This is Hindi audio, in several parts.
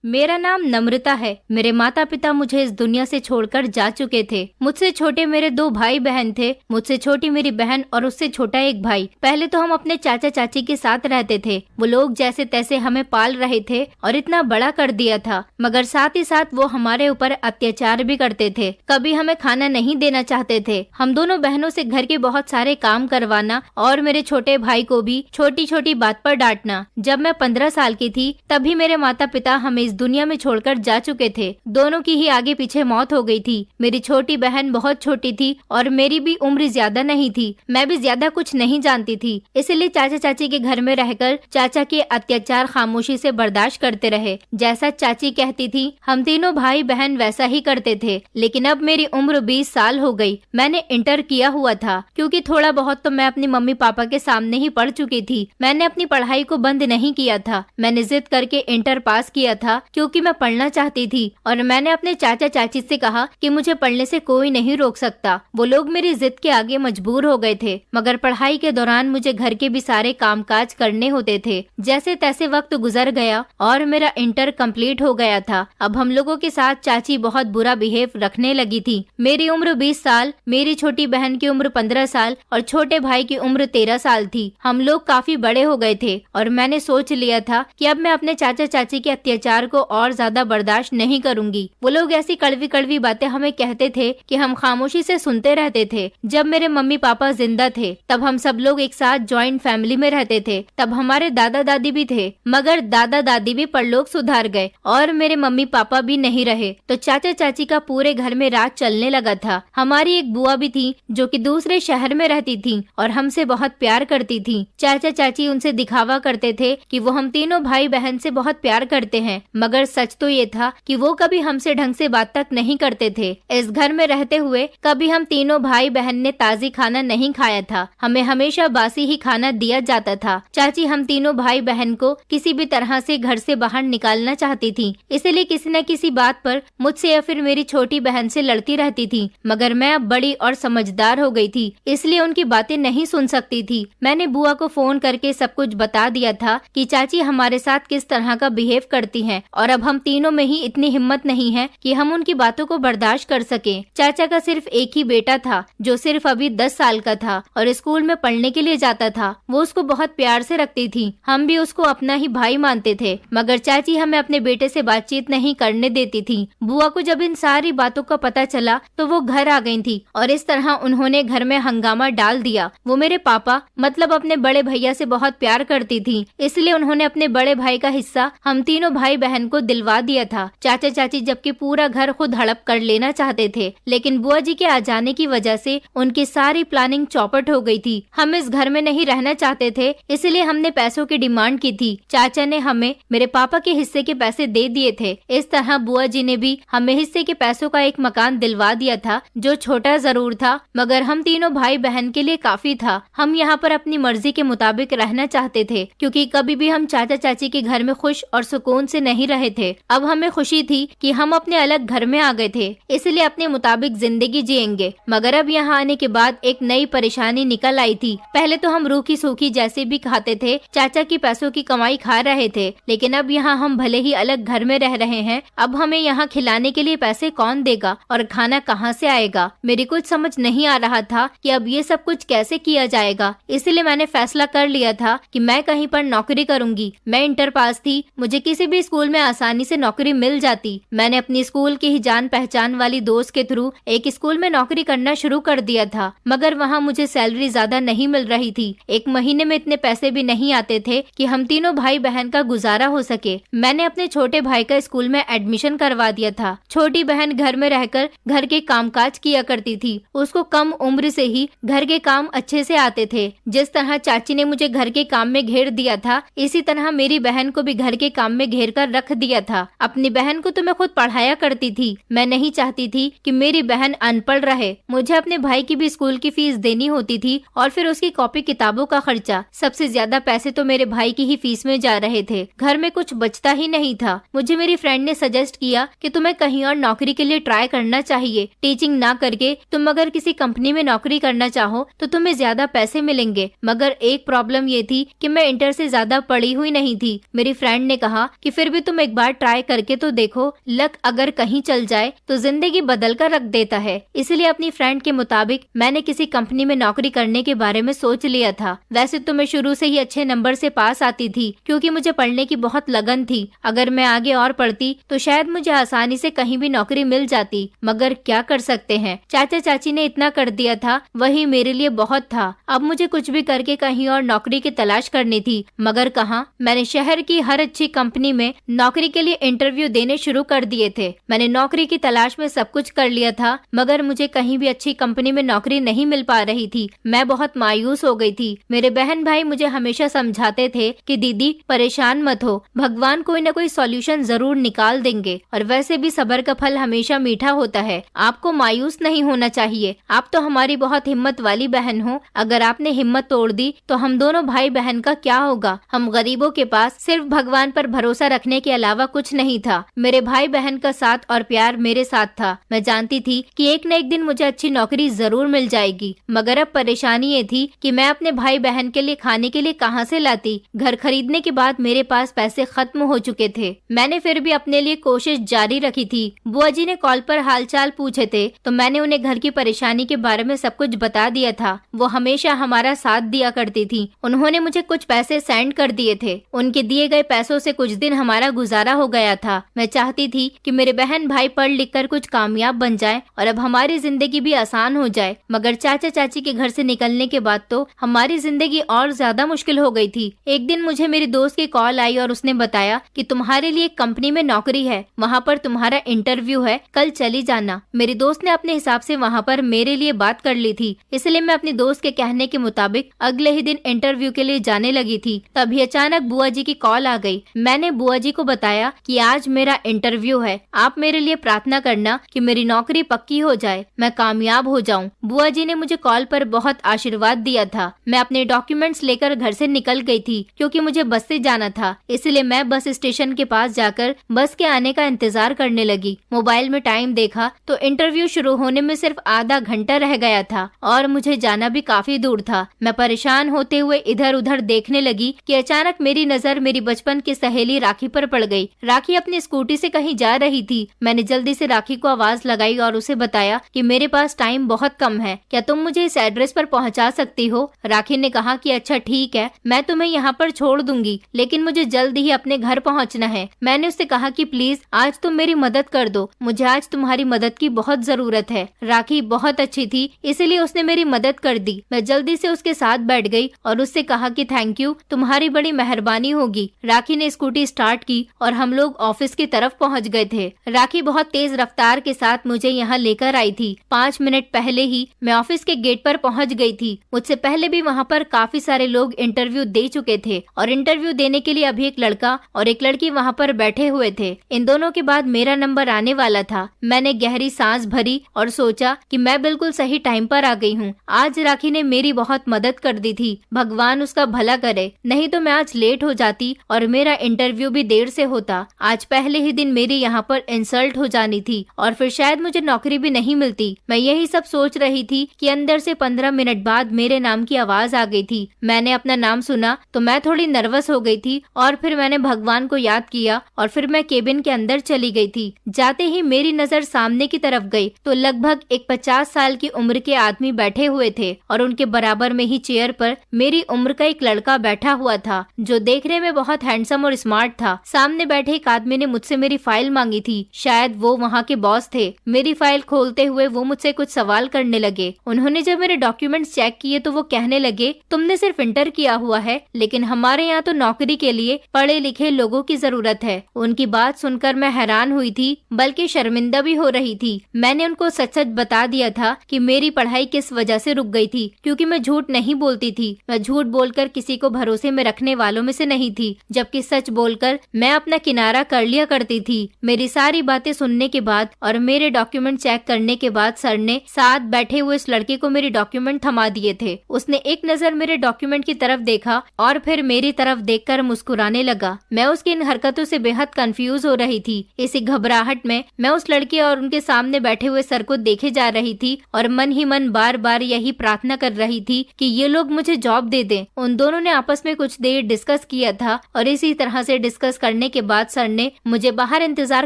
मेरा नाम नम्रता है। मेरे माता पिता मुझे इस दुनिया से छोड़कर जा चुके थे। मुझसे छोटे मेरे 2 भाई बहन थे। मुझसे छोटी मेरी बहन और उससे छोटा एक भाई। पहले तो हम अपने चाचा चाची के साथ रहते थे। वो लोग जैसे तैसे हमें पाल रहे थे और इतना बड़ा कर दिया था, मगर साथ ही साथ वो हमारे ऊपर अत्याचार भी करते थे। कभी हमें खाना नहीं देना चाहते थे। हम दोनों बहनों से घर के बहुत सारे काम करवाना और मेरे छोटे भाई को भी छोटी छोटी बात पर डांटना। जब मैं 15 साल की थी तभी मेरे माता पिता हमें इस दुनिया में छोड़कर जा चुके थे। दोनों की ही आगे पीछे मौत हो गई थी। मेरी छोटी बहन बहुत छोटी थी और मेरी भी उम्र ज्यादा नहीं थी। मैं भी ज्यादा कुछ नहीं जानती थी, इसलिए चाचा चाची के घर में रहकर चाचा के अत्याचार खामोशी से बर्दाश्त करते रहे। जैसा चाची कहती थी हम तीनों भाई बहन वैसा ही करते थे। लेकिन अब मेरी उम्र 20 साल हो गई। मैंने इंटर किया हुआ था, क्योंकि थोड़ा बहुत तो मैं अपनी मम्मी पापा के सामने ही पढ़ चुकी थी। मैंने अपनी पढ़ाई को बंद नहीं किया था। मैंने जिद करके इंटर पास किया था, क्योंकि मैं पढ़ना चाहती थी और मैंने अपने चाचा चाची से कहा कि मुझे पढ़ने से कोई नहीं रोक सकता। वो लोग मेरी जिद के आगे मजबूर हो गए थे, मगर पढ़ाई के दौरान मुझे घर के भी सारे कामकाज करने होते थे। जैसे तैसे वक्त गुजर गया और मेरा इंटर कंप्लीट हो गया था। अब हम लोगों के साथ चाची बहुत बुरा बिहेव रखने लगी थी। मेरी उम्र 20 साल, मेरी छोटी बहन की उम्र 15 साल और छोटे भाई की उम्र 13 साल थी। हम लोग काफी बड़े हो गए थे और मैंने सोच लिया था कि अब मैं अपने चाचा चाची के अत्याचार को और ज्यादा बर्दाश्त नहीं करूंगी। वो लोग ऐसी कड़वी कड़वी बातें हमें कहते थे कि हम खामोशी से सुनते रहते थे। जब मेरे मम्मी पापा जिंदा थे तब हम सब लोग एक साथ जॉइंट फैमिली में रहते थे। तब हमारे दादा दादी भी थे, मगर दादा दादी भी परलोक सुधार गए और मेरे मम्मी पापा भी नहीं रहे। तो चाचा चाची का पूरे घर में राज चलने लगा था। हमारी एक बुआ भी थी जो कि दूसरे शहर में रहती थी और हमसे बहुत प्यार करती थी। चाचा चाची उनसे दिखावा करते थे कि वो हम तीनों भाई बहन से बहुत प्यार करते हैं, मगर सच तो ये था कि वो कभी हमसे ढंग से बात तक नहीं करते थे। इस घर में रहते हुए कभी हम तीनों भाई बहन ने ताजी खाना नहीं खाया था। हमें हमेशा बासी ही खाना दिया जाता था। चाची हम तीनों भाई बहन को किसी भी तरह से घर से बाहर निकालना चाहती थी, इसलिए किसी न किसी बात पर मुझसे या फिर मेरी छोटी बहन से लड़ती रहती थी। मगर मैं अब बड़ी और समझदार हो गई थी, इसलिए उनकी बातें नहीं सुन सकती थी। मैंने बुआ को फोन करके सब कुछ बता दिया था कि चाची हमारे साथ किस तरह का बिहेव करती हैं और अब हम तीनों में ही इतनी हिम्मत नहीं है कि हम उनकी बातों को बर्दाश्त कर सके। चाचा का सिर्फ एक ही बेटा था जो सिर्फ अभी 10 साल का था और स्कूल में पढ़ने के लिए जाता था। वो उसको बहुत प्यार से रखती थी। हम भी उसको अपना ही भाई मानते थे, मगर चाची हमें अपने बेटे से बातचीत नहीं करने देती थी। बुआ को जब इन सारी बातों का पता चला तो वो घर आ गई थी और इस तरह उन्होंने घर में हंगामा डाल दिया। वो मेरे पापा मतलब अपने बड़े भैया से बहुत प्यार करती थी, इसलिए उन्होंने अपने बड़े भाई का हिस्सा हम तीनों भाई बहन को दिलवा दिया था। चाचा चाची जबकि पूरा घर खुद हड़प कर लेना चाहते थे, लेकिन बुआ जी के आ जाने की वजह से उनकी सारी प्लानिंग चौपट हो गई थी। हम इस घर में नहीं रहना चाहते थे, इसलिए हमने पैसों की डिमांड की थी। चाचा ने हमें मेरे पापा के हिस्से के पैसे दे दिए थे। इस तरह बुआ जी ने भी हमें हिस्से के पैसों का एक मकान दिलवा दिया था, जो छोटा जरूर था मगर हम तीनों भाई बहन के लिए काफी था। हम यहाँ पर अपनी मर्जी के मुताबिक रहना चाहते थे, क्योंकि कभी भी हम चाचा चाची के घर में खुश और सुकून से नहीं रहे थे। अब हमें खुशी थी कि हम अपने अलग घर में आ गए थे, इसलिए अपने मुताबिक जिंदगी जिएंगे। मगर अब यहाँ आने के बाद एक नई परेशानी निकल आई थी। पहले तो हम रूखी सूखी जैसे भी खाते थे, चाचा की पैसों की कमाई खा रहे थे, लेकिन अब यहाँ हम भले ही अलग घर में रह रहे हैं, अब हमें यहाँ खिलाने के लिए पैसे कौन देगा और खाना कहाँ से आएगा। मेरी कुछ समझ नहीं आ रहा था कि अब ये सब कुछ कैसे किया जाएगा। इसलिए मैंने फैसला कर लिया था कि मैं कहीं पर नौकरी करूंगी। मैं इंटर पास थी, मुझे किसी भी स्कूल में आसानी से नौकरी मिल जाती। मैंने अपनी स्कूल की ही जान पहचान वाली दोस्त के थ्रू एक स्कूल में नौकरी करना शुरू कर दिया था, मगर वहाँ मुझे सैलरी ज्यादा नहीं मिल रही थी। एक महीने में इतने पैसे भी नहीं आते थे कि हम तीनों भाई बहन का गुजारा हो सके। मैंने अपने छोटे भाई का स्कूल में एडमिशन करवा दिया था। छोटी बहन घर में रहकर घर के कामकाज किया करती थी। उसको कम उम्र से ही घर के काम अच्छे से आते थे। जिस तरह चाची ने मुझे घर के काम में घेर दिया था, इसी तरह मेरी बहन को भी घर के काम में घेर कर रख दिया था। अपनी बहन को तो मैं खुद पढ़ाया करती थी। मैं नहीं चाहती थी कि मेरी बहन अनपढ़ रहे। मुझे अपने भाई की भी स्कूल की फीस देनी होती थी और फिर उसकी कॉपी किताबों का खर्चा। सबसे ज्यादा पैसे तो मेरे भाई की ही फीस में जा रहे थे। घर में कुछ बचता ही नहीं था। मुझे मेरी फ्रेंड ने सजेस्ट किया कि तुम्हें कहीं और नौकरी के लिए ट्राई करना चाहिए। टीचिंग ना करके तुम अगर किसी कंपनी में नौकरी करना चाहो तो तुम्हें ज्यादा पैसे मिलेंगे। मगर एक प्रॉब्लम ये थी कि मैं इंटर से ज्यादा पढ़ी हुई नहीं थी। मेरी फ्रेंड ने कहा कि फिर भी तुम तुम एक बार ट्राई करके तो देखो, लक अगर कहीं चल जाए तो जिंदगी बदल कर रख देता है। इसलिए अपनी फ्रेंड के मुताबिक मैंने किसी कंपनी में नौकरी करने के बारे में सोच लिया था। वैसे तो मैं शुरू से ही अच्छे नंबर से पास आती थी, क्योंकि मुझे पढ़ने की बहुत लगन थी। अगर मैं आगे और पढ़ती तो शायद मुझे आसानी से कहीं भी नौकरी मिल जाती, मगर क्या कर सकते हैं, चाचा चाची ने इतना कर दिया था, वही मेरे लिए बहुत था। अब मुझे कुछ भी करके कहीं और नौकरी की तलाश करनी थी, मगर कहाँ। मैंने शहर की हर अच्छी कंपनी में नौकरी के लिए इंटरव्यू देने शुरू कर दिए थे। मैंने नौकरी की तलाश में सब कुछ कर लिया था, मगर मुझे कहीं भी अच्छी कंपनी में नौकरी नहीं मिल पा रही थी। मैं बहुत मायूस हो गई थी। मेरे बहन भाई मुझे हमेशा समझाते थे कि दीदी परेशान मत हो, भगवान कोई न कोई सॉल्यूशन जरूर निकाल देंगे, और वैसे भी सब्र का फल हमेशा मीठा होता है। आपको मायूस नहीं होना चाहिए। आप तो हमारी बहुत हिम्मत वाली बहन हो। अगर आपने हिम्मत तोड़ दी तो हम दोनों भाई बहन का क्या होगा। हम गरीबों के पास सिर्फ भगवान पर भरोसा रखने के अलावा कुछ नहीं था। मेरे भाई बहन का साथ और प्यार मेरे साथ था। मैं जानती थी कि एक न एक दिन मुझे अच्छी नौकरी जरूर मिल जाएगी, मगर अब परेशानी ये थी कि मैं अपने भाई बहन के लिए खाने के लिए कहाँ से लाती। घर खरीदने के बाद मेरे पास पैसे खत्म हो चुके थे। मैंने फिर भी अपने लिए कोशिश जारी रखी थी। बुआ जी ने कॉल पर हालचाल पूछे थे तो मैंने उन्हें घर की परेशानी के बारे में सब कुछ बता दिया था। वो हमेशा हमारा साथ दिया करती थी। उन्होंने मुझे कुछ पैसे सेंड कर दिए थे। उनके दिए गए पैसों से कुछ दिन हमारा गुजारा हो गया था। मैं चाहती थी कि मेरे बहन भाई पढ़ लिख कर कुछ कामयाब बन जाए और अब हमारी जिंदगी भी आसान हो जाए, मगर चाचा चाची के घर से निकलने के बाद तो हमारी जिंदगी और ज्यादा मुश्किल हो गई थी। एक दिन मुझे मेरी दोस्त की कॉल आई और उसने बताया कि तुम्हारे लिए एक कंपनी में नौकरी है, वहाँ पर तुम्हारा इंटरव्यू है, कल चली जाना। मेरी दोस्त ने अपने हिसाब से वहाँ पर मेरे लिए बात कर ली थी, इसलिए मैं अपनी दोस्त के कहने के मुताबिक अगले ही दिन इंटरव्यू के लिए जाने लगी थी। तभी अचानक बुआ जी की कॉल आ गई। मैंने बुआ जी को बताया कि आज मेरा इंटरव्यू है, आप मेरे लिए प्रार्थना करना कि मेरी नौकरी पक्की हो जाए, मैं कामयाब हो जाऊं। बुआ जी ने मुझे कॉल पर बहुत आशीर्वाद दिया था। मैं अपने डॉक्यूमेंट्स लेकर घर से निकल गई थी, क्योंकि मुझे बस से जाना था। इसलिए मैं बस स्टेशन के पास जाकर बस के आने का इंतजार करने लगी। मोबाइल में टाइम देखा तो इंटरव्यू शुरू होने में सिर्फ आधा घंटा रह गया था और मुझे जाना भी काफी दूर था। मैं परेशान होते हुए इधर उधर देखने लगी कि अचानक मेरी नजर मेरी बचपन की सहेली राखी पर पड़ गई। राखी अपनी स्कूटी से कहीं जा रही थी। मैंने जल्दी से राखी को आवाज लगाई और उसे बताया कि मेरे पास टाइम बहुत कम है, क्या तुम मुझे इस एड्रेस पर पहुंचा सकती हो। राखी ने कहा कि अच्छा ठीक है, मैं तुम्हें यहाँ पर छोड़ दूंगी, लेकिन मुझे जल्द ही अपने घर पहुँचना है। मैंने उससे कहा कि प्लीज आज तुम मेरी मदद कर दो, मुझे आज तुम्हारी मदद की बहुत जरूरत है। राखी बहुत अच्छी थी, इसलिए उसने मेरी मदद कर दी। मैं जल्दी से उसके साथ बैठ गई और उससे कहा कि थैंक यू, तुम्हारी बड़ी मेहरबानी होगी। राखी ने स्कूटी स्टार्ट की और हम लोग ऑफिस की तरफ पहुंच गए थे। राखी बहुत तेज रफ्तार के साथ मुझे यहाँ लेकर आई थी। 5 मिनट पहले ही मैं ऑफिस के गेट पर पहुंच गई थी। मुझसे पहले भी वहाँ पर काफी सारे लोग इंटरव्यू दे चुके थे और इंटरव्यू देने के लिए अभी एक लड़का और एक लड़की वहाँ पर बैठे हुए थे। इन दोनों के बाद मेरा नंबर आने वाला था। मैंने गहरी सांस भरी और सोचा कि मैं बिल्कुल सही टाइम पर आ गई हूँ। आज राखी ने मेरी बहुत मदद कर दी थी, भगवान उसका भला करे, नहीं तो मैं आज लेट हो जाती और मेरा इंटरव्यू भी देर से होता। आज पहले ही दिन मेरी यहाँ पर इंसल्ट हो जानी थी और फिर शायद मुझे नौकरी भी नहीं मिलती। मैं यही सब सोच रही थी कि अंदर से 15 मिनट बाद मेरे नाम की आवाज आ गई थी। मैंने अपना नाम सुना तो मैं थोड़ी नर्वस हो गई थी और फिर मैंने भगवान को याद किया और फिर मैं केबिन के अंदर चली गई थी। जाते ही मेरी नजर सामने की तरफ गई तो लगभग एक 50 साल की उम्र के आदमी बैठे हुए थे और उनके बराबर में ही चेयर पर मेरी उम्र का एक लड़का बैठा हुआ था, जो देखने में बहुत हैंडसम और स्मार्ट था। सामने बैठे एक आदमी ने मुझसे मेरी फाइल मांगी थी, शायद वो वहाँ के बॉस थे। मेरी फाइल खोलते हुए वो मुझसे कुछ सवाल करने लगे। उन्होंने जब मेरे डॉक्यूमेंट्स चेक किए तो वो कहने लगे, तुमने सिर्फ इंटर किया हुआ है, लेकिन हमारे यहाँ तो नौकरी के लिए पढ़े लिखे लोगों की जरूरत है। उनकी बात सुनकर मैं हैरान हुई थी, बल्कि शर्मिंदा भी हो रही थी। मैंने उनको सच सच बता दिया था कि मेरी पढ़ाई किस वजह से रुक गई थी, क्योंकि मैं झूठ नहीं बोलती थी। मैं झूठ बोलकर किसी को भरोसे में रखने वालों में से नहीं थी, जबकि सच बोलकर मैं अपना किनारा कर लिया करती थी। मेरी सारी बातें सुनने के बाद और मेरे डॉक्यूमेंट चेक करने के बाद सर ने साथ बैठे हुए इस लड़के को मेरे डॉक्यूमेंट थमा दिए थे। उसने एक नजर मेरे डॉक्यूमेंट की तरफ देखा और फिर मेरी तरफ देखकर मुस्कुराने लगा। मैं उसकी इन हरकतों से बेहद कंफ्यूज हो रही थी। इसी घबराहट में मैं उस लड़के और उनके सामने बैठे हुए सर को देखे जा रही थी और मन ही मन बार बार यही प्रार्थना कर रही थी कि ये लोग मुझे जॉब दे दें। उन दोनों ने आपस में कुछ देर डिस्कस किया था और इसी तरह से डिस्कस करने करने के बाद सर ने मुझे बाहर इंतजार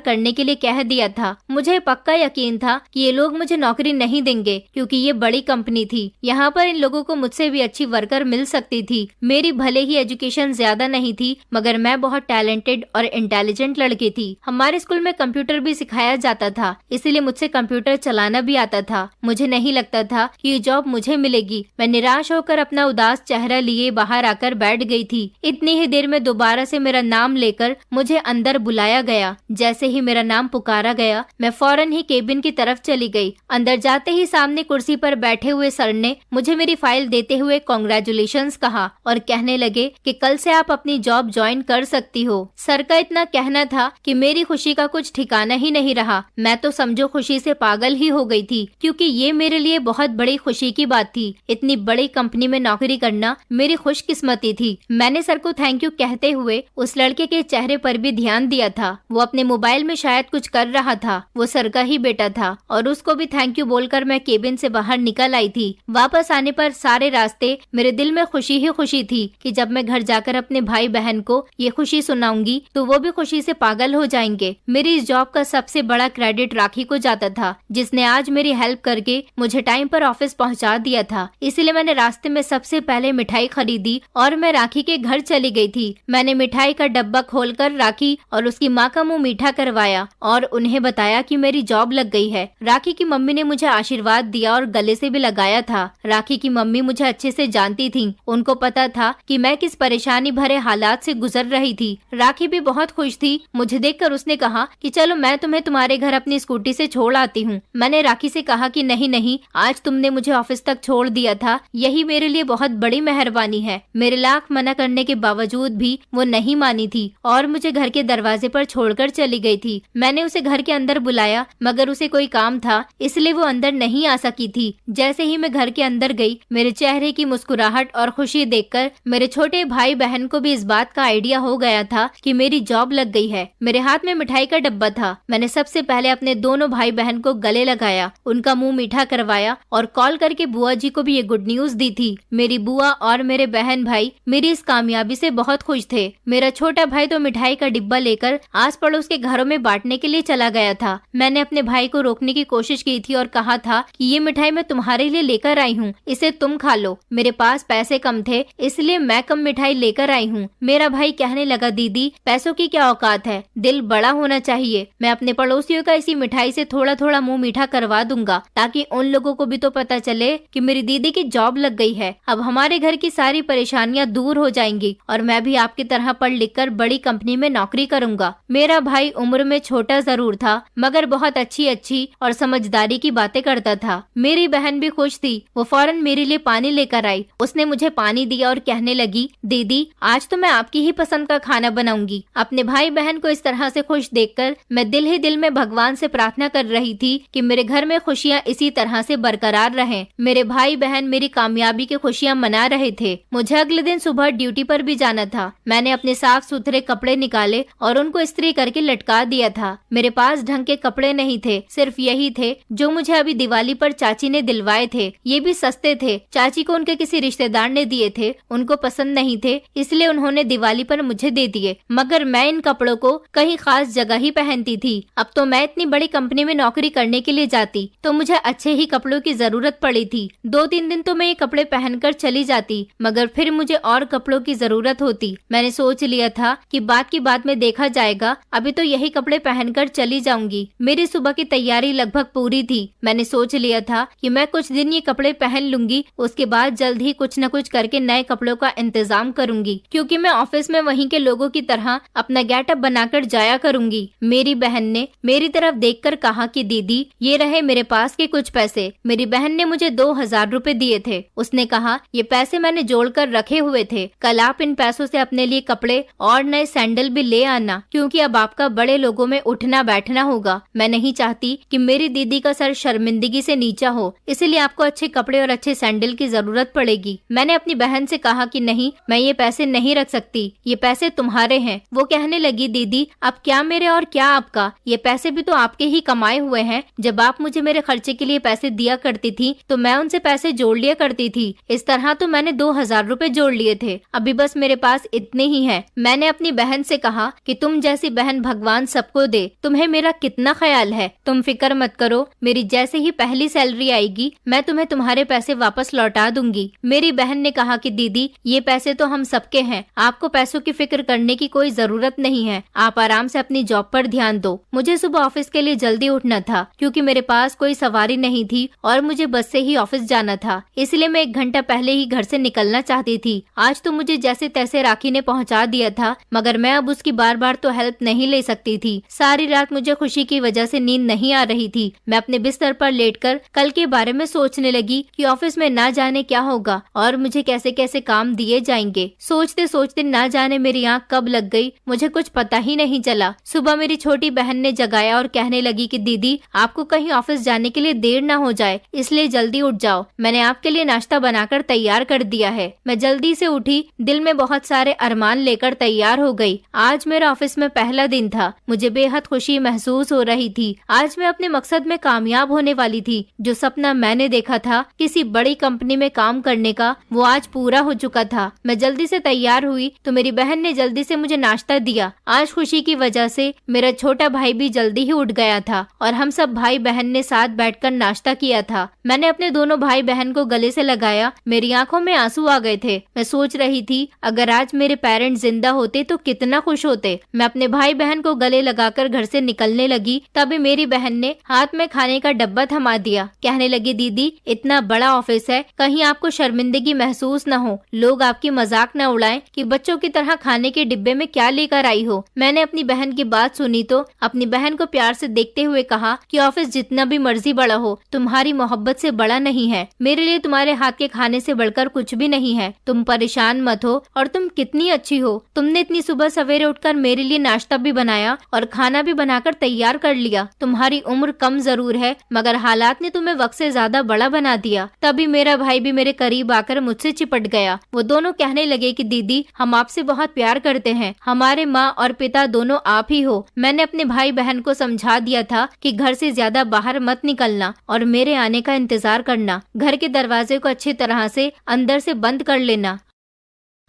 करने के लिए कह दिया था। मुझे पक्का यकीन था कि ये लोग मुझे नौकरी नहीं देंगे, क्योंकि ये बड़ी कंपनी थी। यहाँ पर इन लोगों को मुझसे भी अच्छी वर्कर मिल सकती थी। मेरी भले ही एजुकेशन ज्यादा नहीं थी, मगर मैं बहुत टैलेंटेड और इंटेलिजेंट लड़की थी। हमारे स्कूल में कंप्यूटर भी सिखाया जाता था, इसीलिए मुझसे कंप्यूटर चलाना भी आता था। मुझे नहीं लगता था कि ये जॉब मुझे मिलेगी। मैं निराश होकर अपना उदास चेहरा लिए बाहर आकर बैठ गई थी। इतनी ही देर में दोबारा से मेरा नाम लेकर मुझे अंदर बुलाया गया। जैसे ही मेरा नाम पुकारा गया, मैं फौरन ही केबिन की तरफ चली गई। अंदर जाते ही सामने कुर्सी पर बैठे हुए सर ने मुझे मेरी फाइल देते हुए कांग्रेचुलेशंस कहा और कहने लगे कि कल से आप अपनी जॉब ज्वाइन कर सकती हो। सर का इतना कहना था कि मेरी खुशी का कुछ ठिकाना ही नहीं रहा। मैं तो समझो खुशी से पागल ही हो गई थी, क्योंकि ये मेरे लिए बहुत बड़ी खुशी की बात थी। इतनी बड़ी कंपनी में नौकरी करना मेरी खुशकिस्मती थी। मैंने सर को थैंक यू कहते हुए उस लड़के के चेहरे पर भी ध्यान दिया था। वो अपने मोबाइल में शायद कुछ कर रहा था। वो सर का ही बेटा था और उसको भी थैंक यू बोलकर मैं केबिन से बाहर निकल आई थी। वापस आने पर सारे रास्ते मेरे दिल में खुशी ही खुशी थी कि जब मैं घर जाकर अपने भाई बहन को ये खुशी सुनाऊंगी तो वो भी खुशी से पागल हो जाएंगे। मेरी इस जॉब का सबसे बड़ा क्रेडिट राखी को जाता था, जिसने आज मेरी हेल्प करके मुझे टाइम पर ऑफिस पहुंचा दिया था। इसलिए मैंने रास्ते में सबसे पहले मिठाई खरीदी और मैं राखी के घर चली गई थी। मैंने मिठाई का डब्बा खोलकर राखी और उसकी माँ का मुंह मीठा करवाया और उन्हें बताया कि मेरी जॉब लग गई है। राखी की मम्मी ने मुझे आशीर्वाद दिया और गले से भी लगाया था। राखी की मम्मी मुझे अच्छे से जानती थी। उनको पता था कि मैं किस परेशानी भरे हालात से गुजर रही थी। राखी भी बहुत खुश थी। मुझे देखकर उसने कहा कि चलो मैं तुम्हें तुम्हारे घर अपनी स्कूटी से छोड़ आती हूँ। मैंने राखी से कहा कि नहीं नहीं, आज तुमने मुझे ऑफिस तक छोड़ दिया था, यही मेरे लिए बहुत बड़ी मेहरबानी है। मेरे लाख मना करने के बावजूद भी वो नहीं मानी थी और मुझे घर के दरवाजे पर छोड़कर चली गई थी। मैंने उसे घर के अंदर बुलाया, मगर उसे कोई काम था, इसलिए वो अंदर नहीं आ सकी थी। जैसे ही मैं घर के अंदर गई, मेरे चेहरे की मुस्कुराहट और खुशी देखकर मेरे छोटे भाई बहन को भी इस बात का आइडिया हो गया था कि मेरी जॉब लग गई है। मेरे हाथ में मिठाई का डब्बा था। मैंने सबसे पहले अपने दोनों भाई बहन को गले लगाया, उनका मुंह मीठा करवाया और कॉल करके बुआ जी को भी ये गुड न्यूज दी थी। मेरी बुआ और मेरे बहन भाई मेरी इस कामयाबी से बहुत खुश थे। मेरा छोटा भाई तो मिठाई का डिब्बा लेकर आस पड़ोस के घरों में बांटने के लिए चला गया था। मैंने अपने भाई को रोकने की कोशिश की थी और कहा था कि ये मिठाई मैं तुम्हारे लिए लेकर आई हूँ, इसे तुम खा लो। मेरे पास पैसे कम थे, इसलिए मैं कम मिठाई लेकर आई हूँ। मेरा भाई कहने लगा, दीदी पैसों की क्या औकात है, दिल बड़ा होना चाहिए। मैं अपने पड़ोसियों का इसी मिठाई से थोड़ा थोड़ा मुंह मीठा करवा दूंगा, ताकि उन लोगों को भी तो पता चले कि मेरी दीदी की जॉब लग गई है। अब हमारे घर की सारी परेशानियां दूर हो जाएंगी और मैं भी आपकी तरह पढ़ लिख कर बड़ी कंपनी में नौकरी करूंगा। मेरा भाई उम्र में छोटा जरूर था, मगर बहुत अच्छी और समझदारी की बातें करता था। मेरी बहन भी खुश थी। वो फौरन मेरे लिए पानी लेकर आई। उसने मुझे पानी दिया और कहने लगी, दीदी आज तो मैं आपकी ही पसंद का खाना बनाऊंगी। अपने भाई बहन को इस तरह से खुश देखकर मैं दिल ही दिल में भगवान से प्रार्थना कर रही थी कि मेरे घर में खुशियां इसी तरह से बरकरार रहें। मेरे भाई बहन मेरी कामयाबी की खुशियां मना रहे थे। मुझे अगले दिन सुबह ड्यूटी पर भी जाना था। मैंने अपने साफ सुथरे कपड़े निकाले और उनको इस्त्री करके लटका दिया था। मेरे पास ढंग के कपड़े नहीं थे, सिर्फ यही थे जो मुझे अभी दिवाली पर चाची ने दिलवाए थे। ये भी सस्ते थे, चाची को उनके किसी रिश्तेदार ने दिए थे, उनको पसंद नहीं थे, इसलिए उन्होंने दिवाली पर मुझे दे दिए। मगर मैं इन कपड़ों को कहीं खास जगह ही पहनती थी। अब तो मैं इतनी बड़ी कंपनी में नौकरी करने के लिए जाती तो मुझे अच्छे ही कपड़ों की जरूरत पड़ी थी। 2-3 दिन तो मैं ये कपड़े पहनकर चली जाती, मगर फिर मुझे और कपड़ों की जरूरत होती। मैंने सोच लिया था कि बात की बात में देखा जाएगा, अभी तो यही कपड़े पहनकर चली जाऊंगी। मेरी सुबह की तैयारी लगभग पूरी थी। मैंने सोच लिया था कि मैं कुछ दिन ये कपड़े पहन लूंगी, उसके बाद जल्द ही कुछ न कुछ करके नए कपड़ों का इंतजाम करूंगी, क्योंकि मैं ऑफिस में वहीं के लोगों की तरह अपना गेटअप बनाकर जाया करूंगी। मेरी बहन ने मेरी तरफ देखकर कहा कि दीदी ये रहे मेरे पास के कुछ पैसे। मेरी बहन ने मुझे 2000 रुपए दिए थे। उसने कहा, ये पैसे मैंने जोड़कर रखे हुए थे, कल आप इन पैसों से अपने लिए कपड़े और नए सैंडल भी ले आना, क्योंकि अब आपका बड़े लोगों में उठना बैठना होगा। मैं नहीं चाहती कि मेरी दीदी का सर शर्मिंदगी से नीचा हो, इसलिए आपको अच्छे कपड़े और अच्छे सैंडल की जरूरत पड़ेगी। मैंने अपनी बहन से कहा कि नहीं, मैं ये पैसे नहीं रख सकती, ये पैसे तुम्हारे हैं। वो कहने लगी, दीदी अब क्या मेरे और क्या आपका, ये पैसे भी तो आपके ही कमाए हुए हैं। जब आप मुझे मेरे खर्चे के लिए पैसे दिया करती थी तो मैं उनसे पैसे जोड़ लिया करती थी। इस तरह तो मैंने 2000 रुपए जोड़ लिए थे, अभी बस मेरे पास इतने ही हैं। मैंने अपनी बहन बहन से कहा कि तुम जैसी बहन भगवान सबको दे, तुम्हें मेरा कितना ख्याल है, तुम फिक्र मत करो, मेरी जैसे ही पहली सैलरी आएगी मैं तुम्हें तुम्हारे पैसे वापस लौटा दूंगी। मेरी बहन ने कहा कि दीदी ये पैसे तो हम सबके हैं, आपको पैसों की फिक्र करने की कोई जरूरत नहीं है, आप आराम से अपनी जॉब पर ध्यान दो। मुझे सुबह ऑफिस के लिए जल्दी उठना था क्योंकि मेरे पास कोई सवारी नहीं थी और मुझे बस से ही ऑफिस जाना था, इसलिए मैं 1 घंटा पहले ही घर से निकलना चाहती थी। आज तो मुझे जैसे तैसे राखी ने पहुंचा दिया था, मगर मैं अब उसकी बार बार तो हेल्प नहीं ले सकती थी। सारी रात मुझे खुशी की वजह से नींद नहीं आ रही थी। मैं अपने बिस्तर पर लेटकर कल के बारे में सोचने लगी कि ऑफिस में ना जाने क्या होगा और मुझे कैसे कैसे काम दिए जाएंगे। सोचते सोचते ना जाने मेरी आंख कब लग गई मुझे कुछ पता ही नहीं चला। सुबह मेरी छोटी बहन ने जगाया और कहने लगी कि दीदी आपको कहीं ऑफिस जाने के लिए देर ना हो जाए, इसलिए जल्दी उठ जाओ, मैंने आपके लिए नाश्ता बनाकर तैयार कर दिया है। मैं जल्दी से उठी, दिल में बहुत सारे अरमान लेकर तैयार हो गई। आज मेरा ऑफिस में पहला दिन था, मुझे बेहद खुशी महसूस हो रही थी। आज मैं अपने मकसद में कामयाब होने वाली थी। जो सपना मैंने देखा था किसी बड़ी कंपनी में काम करने का, वो आज पूरा हो चुका था। मैं जल्दी से तैयार हुई तो मेरी बहन ने जल्दी से मुझे नाश्ता दिया। आज खुशी की वजह से मेरा छोटा भाई भी जल्दी ही उठ गया था और हम सब भाई बहन ने साथ बैठकर नाश्ता किया था। मैंने अपने दोनों भाई बहन को गले से लगाया, मेरी आंखों में आंसू आ गए थे। मैं सोच रही थी अगर आज मेरे पेरेंट्स जिंदा होते तो कितना खुश होते। मैं अपने भाई बहन को गले लगाकर घर से निकलने लगी, तभी मेरी बहन ने हाथ में खाने का डब्बा थमा दिया। कहने लगी दीदी इतना बड़ा ऑफिस है, कहीं आपको शर्मिंदगी महसूस न हो, लोग आपकी मजाक न उड़ाएं कि बच्चों की तरह खाने के डिब्बे में क्या लेकर आई हो। मैंने अपनी बहन की बात सुनी तो अपनी बहन को प्यार से देखते हुए कहा कि ऑफिस जितना भी मर्जी बड़ा हो, तुम्हारी मोहब्बत से बड़ा नहीं है। मेरे लिए तुम्हारे हाथ के खाने से बढ़कर कुछ भी नहीं है। तुम परेशान मत हो और तुम कितनी अच्छी हो। तुमने इतनी सुबह सवेरे उठकर मेरे लिए नाश्ता भी बनाया और खाना भी बनाकर तैयार कर लिया। तुम्हारी उम्र कम जरूर है, मगर हालात ने तुम्हें वक्त से ज्यादा बड़ा बना दिया। तभी मेरा भाई भी मेरे करीब आकर मुझसे चिपट गया। वो दोनों कहने लगे कि दीदी हम आपसे बहुत प्यार करते हैं, हमारे माँ और पिता दोनों आप ही हो। मैंने अपने भाई बहन को समझा दिया था कि घर से ज्यादा बाहर मत निकलना और मेरे आने का इंतजार करना। घर के दरवाजे को अच्छी तरह से अंदर से बंद कर लेना।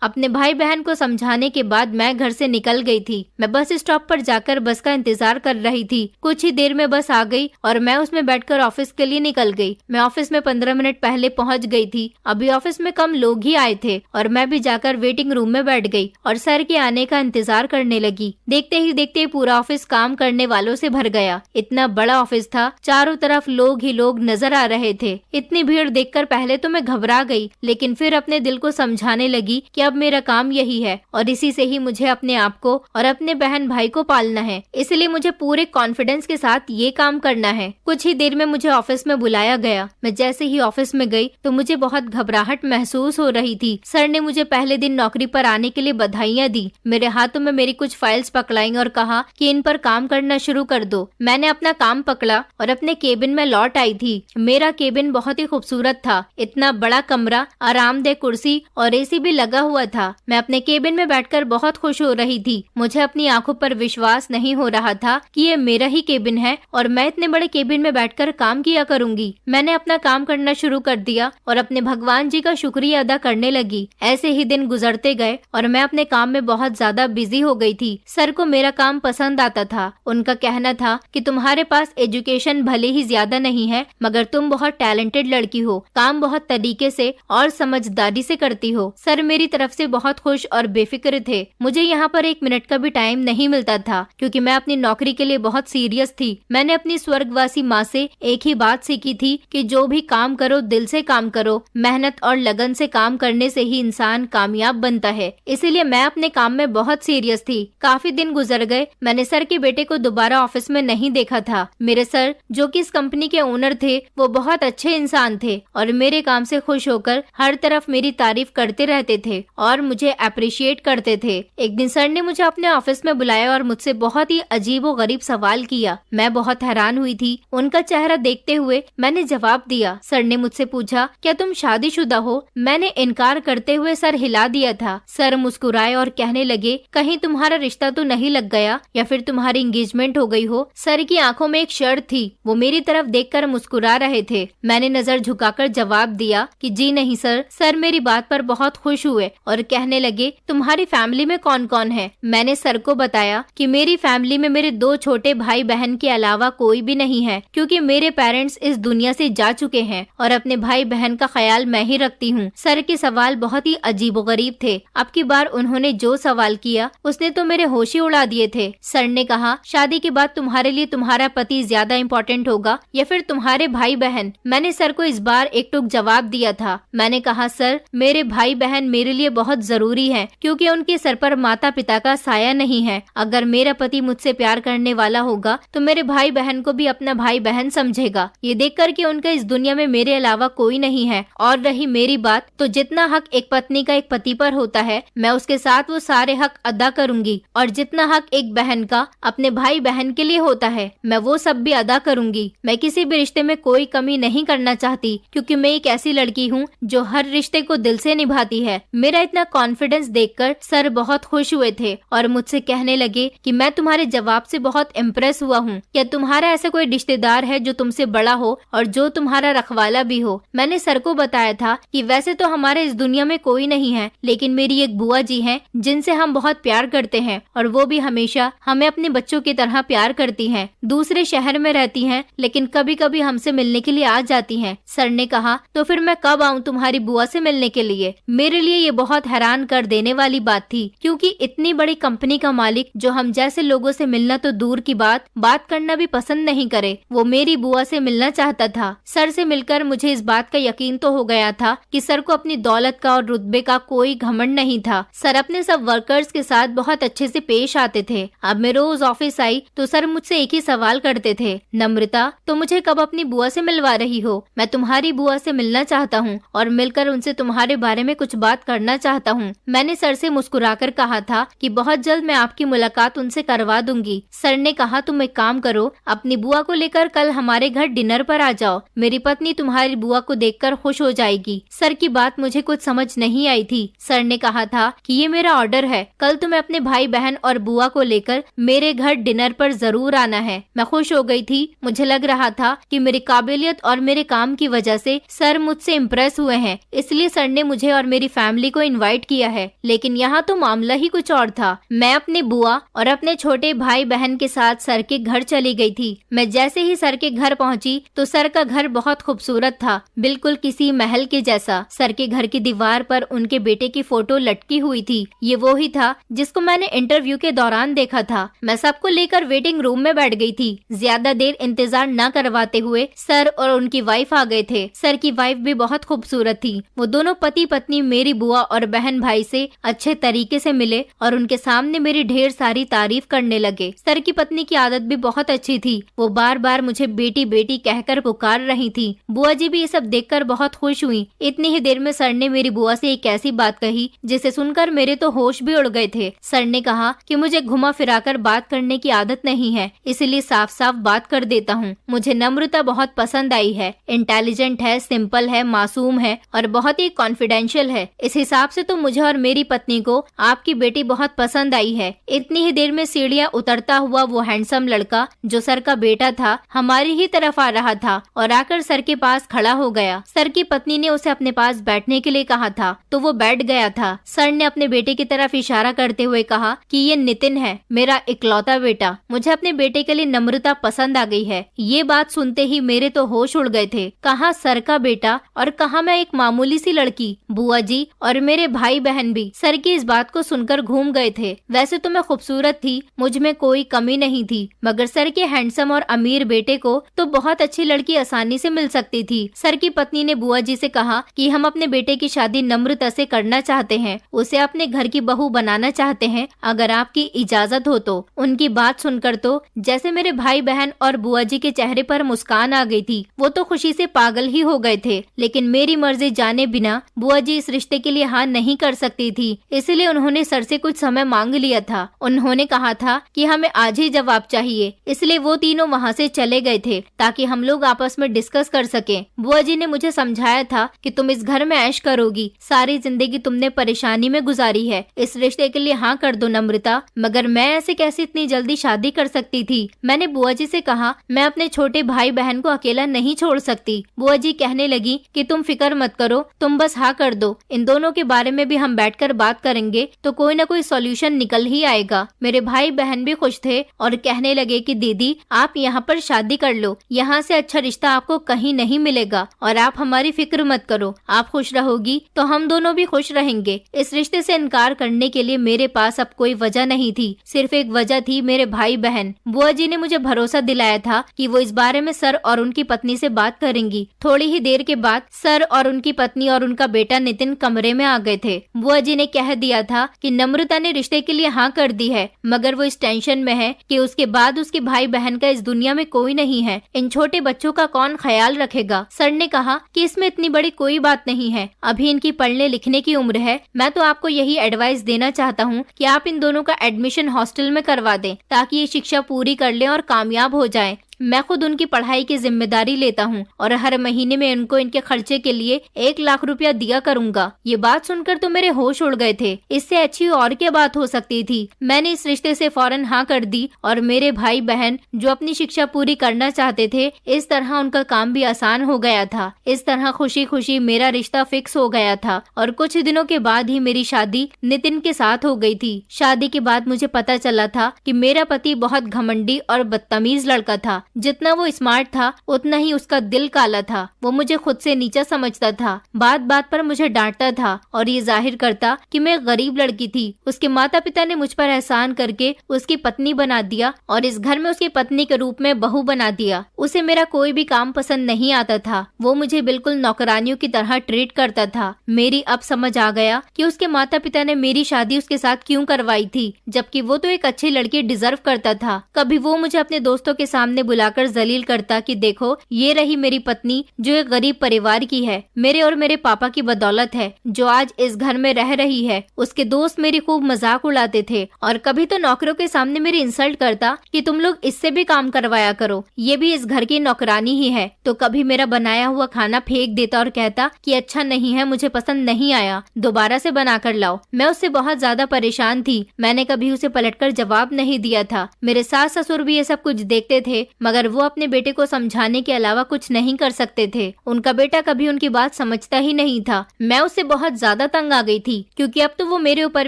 अपने भाई बहन को समझाने के बाद मैं घर से निकल गई थी। मैं बस स्टॉप पर जाकर बस का इंतजार कर रही थी। कुछ ही देर में बस आ गई और मैं उसमें बैठकर ऑफिस के लिए निकल गई। मैं ऑफिस में 15 मिनट पहले पहुंच गई थी। अभी ऑफिस में कम लोग ही आए थे और मैं भी जाकर वेटिंग रूम में बैठ गई और सर के आने का इंतजार करने लगी। देखते ही देखते पूरा ऑफिस काम करने वालों से भर गया। इतना बड़ा ऑफिस था, चारों तरफ लोग ही लोग नजर आ रहे थे। इतनी भीड़ देखकर पहले तो मैं घबरा गई, लेकिन फिर अपने दिल को समझाने लगी कि अब मेरा काम यही है और इसी से ही मुझे अपने आप को और अपने बहन भाई को पालना है, इसलिए मुझे पूरे कॉन्फिडेंस के साथ ये काम करना है। कुछ ही देर में मुझे ऑफिस में बुलाया गया। मैं जैसे ही ऑफिस में गई तो मुझे बहुत घबराहट महसूस हो रही थी। सर ने मुझे पहले दिन नौकरी पर आने के लिए बधाइयाँ दी। मेरे हाथों में मेरी कुछ फाइल्स पकड़ाई और कहा कि इन पर काम करना शुरू कर दो। मैंने अपना काम पकड़ा और अपने केबिन में लौट आई थी। मेरा केबिन बहुत ही खूबसूरत था। इतना बड़ा कमरा, आरामदेह कुर्सी और एसी भी लगा हुआ था। मैं अपने केबिन में बैठकर बहुत खुश हो रही थी। मुझे अपनी आंखों पर विश्वास नहीं हो रहा था कि ये मेरा ही केबिन है और मैं इतने बड़े केबिन में बैठकर काम किया करूंगी। मैंने अपना काम करना शुरू कर दिया और अपने भगवान जी का शुक्रिया अदा करने लगी। ऐसे ही दिन गुजरते गए और मैं अपने काम में बहुत ज्यादा बिजी हो गई थी। सर को मेरा काम पसंद आता था। उनका कहना था कि तुम्हारे पास एजुकेशन भले ही ज्यादा नहीं है, मगर तुम बहुत टैलेंटेड लड़की हो, काम बहुत तरीके से और समझदारी से करती हो। सर मेरी तरफ से बहुत खुश और बेफिक्र थे। मुझे यहाँ पर 1 मिनट का भी टाइम नहीं मिलता था क्योंकि मैं अपनी नौकरी के लिए बहुत सीरियस थी। मैंने अपनी स्वर्गवासी माँ से एक ही बात सीखी थी कि जो भी काम करो दिल से काम करो, मेहनत और लगन से काम करने से ही इंसान कामयाब बनता है। इसीलिए मैं अपने काम में बहुत सीरियस थी। काफी दिन गुजर गए, मैंने सर के बेटे को दोबारा ऑफिस में नहीं देखा था। मेरे सर जो कि इस कंपनी के ओनर थे, वो बहुत अच्छे इंसान थे और मेरे काम से खुश होकर हर तरफ मेरी तारीफ करते रहते थे और मुझे अप्रिशिएट करते थे। एक दिन सर ने मुझे अपने ऑफिस में बुलाया और मुझसे बहुत ही अजीब और गरीब सवाल किया। मैं बहुत हैरान हुई थी। उनका चेहरा देखते हुए मैंने जवाब दिया। सर ने मुझसे पूछा, क्या तुम शादीशुदा हो? मैंने इनकार करते हुए सर हिला दिया था। सर मुस्कुराए और कहने लगे, कहीं तुम्हारा रिश्ता तो नहीं लग गया या फिर तुम्हारी एंगेजमेंट हो गई हो? सर की आंखों में एक शर्त थी, वो मेरी तरफ देखकर मुस्कुरा रहे थे। मैंने नजर झुकाकर जवाब दिया कि जी नहीं सर। सर मेरी बात पर बहुत खुश हुए और कहने लगे, तुम्हारी फैमिली में कौन कौन है? मैंने सर को बताया कि मेरी फैमिली में मेरे 2 छोटे भाई बहन के अलावा कोई भी नहीं है, क्योंकि मेरे पेरेंट्स इस दुनिया से जा चुके हैं और अपने भाई बहन का ख्याल मैं ही रखती हूँ। सर के सवाल बहुत ही अजीबोगरीब थे। अब की बार उन्होंने जो सवाल किया उसने तो मेरे होश ही उड़ा दिए थे। सर ने कहा, शादी के बाद तुम्हारे लिए तुम्हारा पति ज्यादा इम्पोर्टेंट होगा या फिर तुम्हारे भाई बहन? मैंने सर को इस बार एक टूक जवाब दिया था। मैंने कहा, सर मेरे भाई बहन मेरे लिए बहुत जरूरी है, क्योंकि उनके सर पर माता पिता का साया नहीं है। अगर मेरा पति मुझसे प्यार करने वाला होगा तो मेरे भाई बहन को भी अपना भाई बहन समझेगा। ये देख कर कि उनका इस दुनिया में मेरे अलावा कोई नहीं है। और रही मेरी बात, तो जितना हक एक पत्नी का एक पति पर होता है, मैं उसके साथ वो सारे हक अदा करूंगी, और जितना हक एक बहन का अपने भाई बहन के लिए होता है, मैं वो सब भी अदा करूंगी। मैं किसी भी रिश्ते में कोई कमी नहीं करना चाहती, क्योंकि मैं एक ऐसी लड़की हूँ जो हर रिश्ते को दिल से निभाती है। मेरा इतना कॉन्फिडेंस देखकर सर बहुत खुश हुए थे और मुझसे कहने लगे कि मैं तुम्हारे जवाब से बहुत इम्प्रेस हुआ हूँ। क्या तुम्हारा ऐसा कोई रिश्तेदार है जो तुमसे बड़ा हो और जो तुम्हारा रखवाला भी हो? मैंने सर को बताया था कि वैसे तो हमारे इस दुनिया में कोई नहीं है, लेकिन मेरी एक बुआ जी हैं जिनसे हम बहुत प्यार करते हैं, और वो भी हमेशा हमें अपने बच्चों की तरह प्यार करती हैं। दूसरे शहर में रहती हैं, लेकिन कभी कभी हमसे मिलने के लिए आ जाती हैं। सर ने कहा, तो फिर मैं कब आऊँ तुम्हारी बुआ से मिलने के लिए? मेरे लिए ये बहुत हैरान कर देने वाली बात थी, क्योंकि इतनी बड़ी कंपनी का मालिक जो हम जैसे लोगों से मिलना तो दूर की बात करना भी पसंद नहीं करे, वो मेरी बुआ से मिलना चाहता था। सर से मिलकर मुझे इस बात का यकीन तो हो गया था कि सर को अपनी दौलत का और रुतबे का कोई घमंड नहीं था। सर अपने सब वर्कर्स के साथ बहुत अच्छे से पेश आते थे। अब मैं रोज ऑफिस आई तो सर मुझसे एक ही सवाल करते थे, नम्रता तो मुझे कब अपनी बुआ से मिलवा रही हो? मैं तुम्हारी बुआ से मिलना चाहता हूँ और मिलकर उनसे तुम्हारे बारे में कुछ बात करना चाहता हूँ। मैंने सर से मुस्कुराकर कहा था कि बहुत जल्द मैं आपकी मुलाकात उनसे करवा दूंगी। सर ने कहा, तुम एक काम करो, अपनी बुआ को लेकर कल हमारे घर डिनर पर आ जाओ। मेरी पत्नी तुम्हारी बुआ को देखकर खुश हो जाएगी। सर की बात मुझे कुछ समझ नहीं आई थी। सर ने कहा था कि ये मेरा ऑर्डर है, कल तुम्हें अपने भाई बहन और बुआ को लेकर मेरे घर डिनर पर जरूर आना है। मैं खुश हो गई थी। मुझे लग रहा था कि मेरी काबिलियत और मेरे काम की वजह से सर मुझसे इम्प्रेस हुए हैं, इसलिए सर ने मुझे और मेरी फैमिली को इनवाइट किया है। लेकिन यहाँ तो मामला ही कुछ और था। मैं अपनी बुआ और अपने छोटे भाई बहन के साथ सर के घर चली गई थी। मैं जैसे ही सर के घर पहुँची तो सर का घर बहुत खूबसूरत था, बिल्कुल किसी महल के जैसा। सर के घर की दीवार पर उनके बेटे की फोटो लटकी हुई थी। ये वो ही था जिसको मैंने इंटरव्यू के दौरान देखा था। मैं सबको लेकर वेटिंग रूम में बैठ गई थी। ज्यादा देर इंतजार न करवाते हुए सर और उनकी वाइफ आ गए थे। सर की वाइफ भी बहुत खूबसूरत थी। वो दोनों पति पत्नी मेरी बुआ और बहन भाई से अच्छे तरीके से मिले और उनके सामने मेरी ढेर सारी तारीफ करने लगे। सर की पत्नी की आदत भी बहुत अच्छी थी। वो बार बार मुझे बेटी बेटी कहकर पुकार रही थी। बुआ जी भी ये सब देखकर बहुत खुश हुई। इतनी ही देर में सर ने मेरी बुआ से एक ऐसी बात कही जिसे सुनकर मेरे तो होश भी उड़ गए थे। सर ने कहा कि मुझे घुमा फिराकर बात करने की आदत नहीं है, इसलिए साफ साफ बात कर देता हूँ। मुझे नम्रता बहुत पसंद आई है। इंटेलिजेंट है, सिंपल है, मासूम है और बहुत ही कॉन्फिडेंशियल है। इस हिसाब से तो मुझे और मेरी पत्नी को आपकी बेटी बहुत पसंद आई है। इतनी ही देर में सीढ़ियाँ उतरता हुआ वो हैंडसम लड़का जो सर का बेटा था हमारी ही तरफ आ रहा था और आकर सर के पास खड़ा हो गया। सर की पत्नी ने उसे अपने पास बैठने के लिए कहा था तो वो बैठ गया था। सर ने अपने बेटे की तरफ इशारा करते हुए कहा कि ये नितिन है, मेरा इकलौता बेटा। मुझे अपने बेटे के लिए नम्रता पसंद आ गई है। ये बात सुनते ही मेरे तो होश उड़ गए थे। कहाँ सर का बेटा और कहाँ मैं एक मामूली सी लड़की। बुआ जी और मेरे भाई बहन भी सर की इस बात को सुनकर घूम गए थे। वैसे तो मैं खूबसूरत थी, मुझ में कोई कमी नहीं थी, मगर सर के हैंडसम और अमीर बेटे को तो बहुत अच्छी लड़की आसानी से मिल सकती थी। सर की पत्नी ने बुआ जी से कहा कि हम अपने बेटे की शादी नम्रता से करना चाहते हैं, उसे अपने घर की बहू बनाना चाहते हैं, अगर आपकी इजाजत हो तो। उनकी बात सुनकर तो जैसे मेरे भाई बहन और बुआ जी के चेहरे पर मुस्कान आ गई थी। वो तो खुशी से पागल ही हो गए थे। लेकिन मेरी मर्जी जाने बिना बुआ जी इस रिश्ते के लिए हाँ नहीं कर सकती थी, इसलिए उन्होंने सर से कुछ समय मांग लिया था। उन्होंने कहा था कि हमें आज ही जवाब चाहिए, इसलिए वो तीनों वहाँ से चले गए थे ताकि हम लोग आपस में डिस्कस कर सकें। बुआ जी ने मुझे समझाया था कि तुम इस घर में ऐश करोगी, सारी जिंदगी तुमने परेशानी में गुजारी है, इस रिश्ते के लिए हाँ कर दो नम्रता। मगर मैं ऐसे कैसे इतनी जल्दी शादी कर सकती थी। मैंने बुआ जी से कहा मैं अपने छोटे भाई बहन को अकेला नहीं छोड़ सकती। बुआ जी कहने लगी कि तुम फिक्र मत करो, तुम बस हाँ कर दो। इन दोनों के बारे में भी हम बैठकर बात करेंगे तो कोई ना कोई सॉल्यूशन निकल ही आएगा। मेरे भाई बहन भी खुश थे और कहने लगे कि दीदी आप यहाँ पर शादी कर लो, यहाँ से अच्छा रिश्ता आपको कहीं नहीं मिलेगा और आप हमारी फिक्र मत करो, आप खुश रहोगी तो हम दोनों भी खुश रहेंगे। इस रिश्ते से इनकार करने के लिए मेरे पास अब कोई वजह नहीं थी, सिर्फ एक वजह थी मेरे भाई बहन। बुआ जी ने मुझे भरोसा दिलाया था कि वो इस बारे में सर और उनकी पत्नी से बात करेंगी। थोड़ी ही देर के बाद सर और उनकी पत्नी और उनका बेटा नितिन कमरे में आ गए थे। बुआ जी ने कह दिया था कि नम्रता ने रिश्ते के लिए हाँ कर दी है, मगर वो इस टेंशन में है कि उसके बाद उसके भाई बहन का इस दुनिया में कोई नहीं है, इन छोटे बच्चों का कौन ख्याल रखेगा। सर ने कहा कि इसमें इतनी बड़ी कोई बात नहीं है, अभी इनकी पढ़ने लिखने की उम्र है। मैं तो आपको यही एडवाइस देना चाहता हूँ कि आप इन दोनों का एडमिशन हॉस्टल में करवा दें ताकि ये शिक्षा पूरी कर लें और कामयाब हो जाएं। मैं खुद उनकी पढ़ाई की जिम्मेदारी लेता हूँ और हर महीने में उनको इनके खर्चे के लिए 1 लाख रुपया दिया करूँगा। ये बात सुनकर तो मेरे होश उड़ गए थे, इससे अच्छी और क्या बात हो सकती थी। मैंने इस रिश्ते से फौरन हाँ कर दी और मेरे भाई बहन जो अपनी शिक्षा पूरी करना चाहते थे, इस तरह उनका काम भी आसान हो गया था। इस तरह खुशी खुशी मेरा रिश्ता फिक्स हो गया था और कुछ दिनों के बाद ही मेरी शादी नितिन के साथ हो गई थी। शादी के बाद मुझे पता चला था कि मेरा पति बहुत घमंडी और बदतमीज लड़का था। जितना वो स्मार्ट था उतना ही उसका दिल काला था। वो मुझे खुद से नीचा समझता था, बात बात पर मुझे डांटता था और ये जाहिर करता कि मैं गरीब लड़की थी। उसके माता पिता ने मुझ पर एहसान करके उसकी पत्नी बना दिया और इस घर में उसकी पत्नी के रूप में बहू बना दिया। उसे मेरा कोई भी काम पसंद नहीं आता था, वो मुझे बिल्कुल नौकरानियों की तरह ट्रीट करता था। मेरी अब समझ आ गया कि उसके माता पिता ने मेरी शादी उसके साथ क्यों करवाई थी, जबकि वो तो एक अच्छी लड़की डिजर्व करता था। कभी वो मुझे अपने दोस्तों के सामने बुलाकर जलील करता कि देखो ये रही मेरी पत्नी जो एक गरीब परिवार की है, मेरे और मेरे पापा की बदौलत है जो आज इस घर में रह रही है। उसके दोस्त मेरी खूब मजाक उड़ाते थे और कभी तो नौकरों के सामने मेरी इंसल्ट करता कि तुम लोग इससे भी काम करवाया करो, ये भी इस घर की नौकरानी ही है। तो कभी मेरा बनाया हुआ खाना फेंक देता और कहता कि अच्छा नहीं है, मुझे पसंद नहीं आया, दोबारा से बना कर लाओ। मैं उससे बहुत ज्यादा परेशान थी, मैंने कभी उसे पलटकर जवाब नहीं दिया था। मेरे सास ससुर भी ये सब कुछ देखते थे, मगर वो अपने बेटे को समझाने के अलावा कुछ नहीं कर सकते थे। उनका बेटा कभी उनकी बात समझता ही नहीं था। मैं उससे बहुत ज्यादा तंग आ गई थी क्योंकि अब तो वो मेरे ऊपर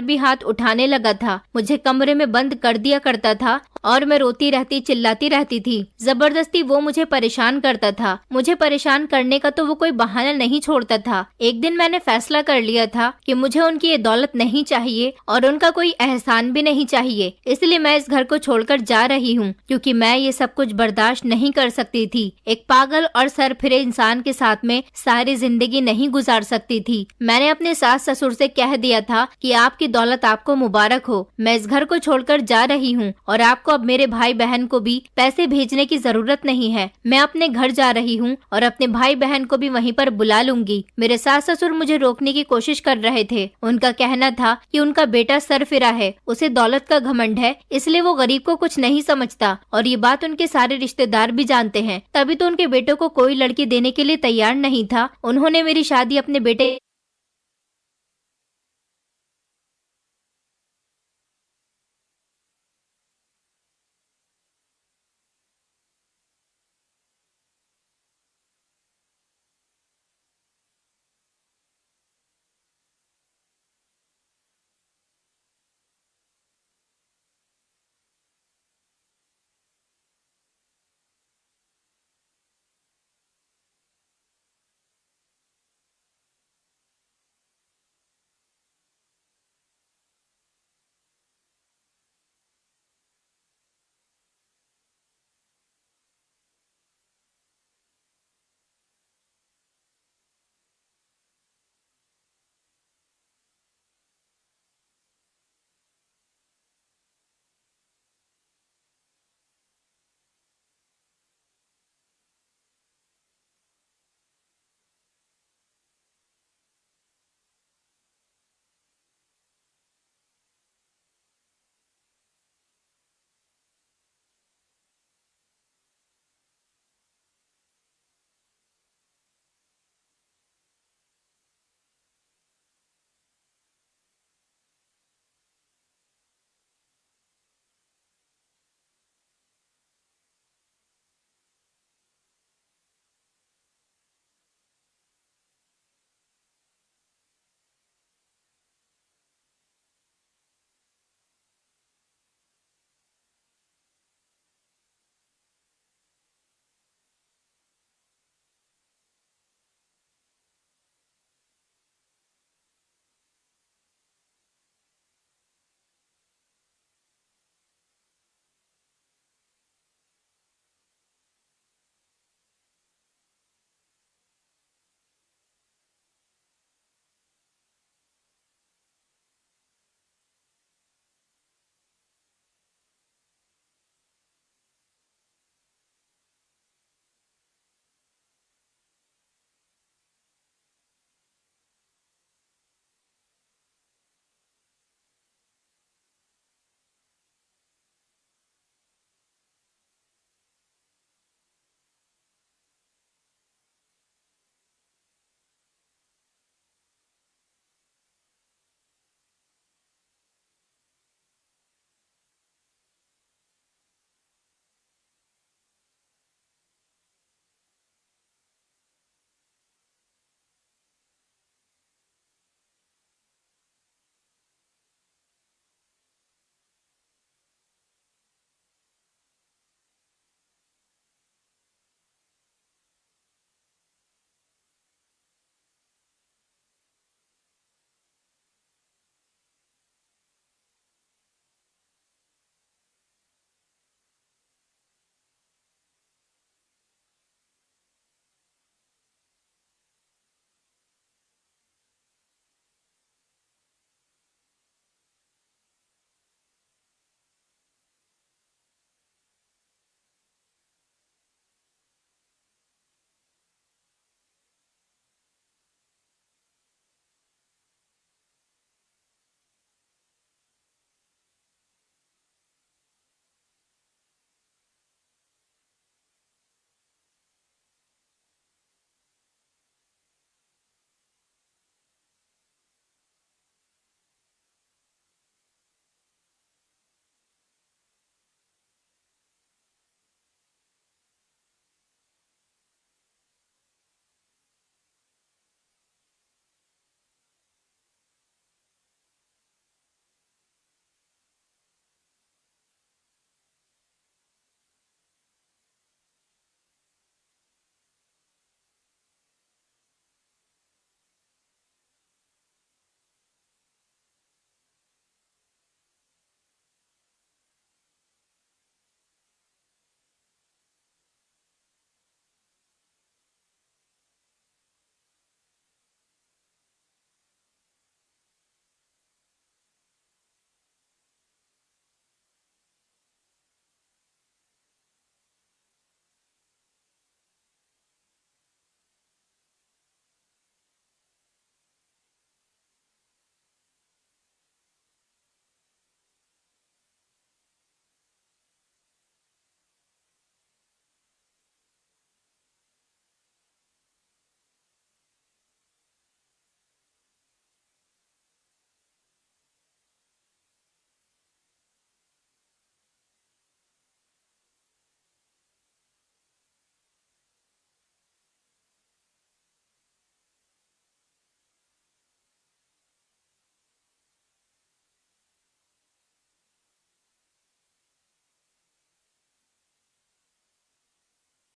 भी हाथ उठाने लगा था, मुझे कमरे में बंद कर दिया करता था और मैं रोती रहती चिल्लाती रहती थी। जबरदस्ती वो मुझे परेशान करता था। मुझे परेशान करने का तो वो कोई बहाना नहीं छोड़ता था। एक दिन मैंने फैसला कर लिया था कि मुझे उनकी ये दौलत नहीं चाहिए और उनका कोई एहसान भी नहीं चाहिए, इसलिए मैं इस घर को छोड़कर जा रही हूँ क्योंकि मैं ये सब कुछ बर्दाश्त नहीं कर सकती थी। एक पागल और सर फिरे इंसान के साथ में सारी जिंदगी नहीं गुजार सकती थी। मैंने अपने सास ससुर से कह दिया था कि आपकी दौलत आपको मुबारक हो, मैं इस घर को छोड़कर जा रही हूँ और आपको अब मेरे भाई बहन को भी पैसे भेजने की जरूरत नहीं है। मैं अपने घर जा रही हूँ और अपने भाई बहन को भी वहीं पर बुला लूंगी। मेरे सास ससुर मुझे रोकने की कोशिश कर रहे थे। उनका कहना था कि उनका बेटा सरफिरा है, उसे दौलत का घमंड है, इसलिए वो गरीब को कुछ नहीं समझता और ये बात उनके सारे रिश्तेदार भी जानते हैं। तभी तो उनके बेटों को कोई लड़की देने के लिए तैयार नहीं था। उन्होंने मेरी शादी अपने बेटे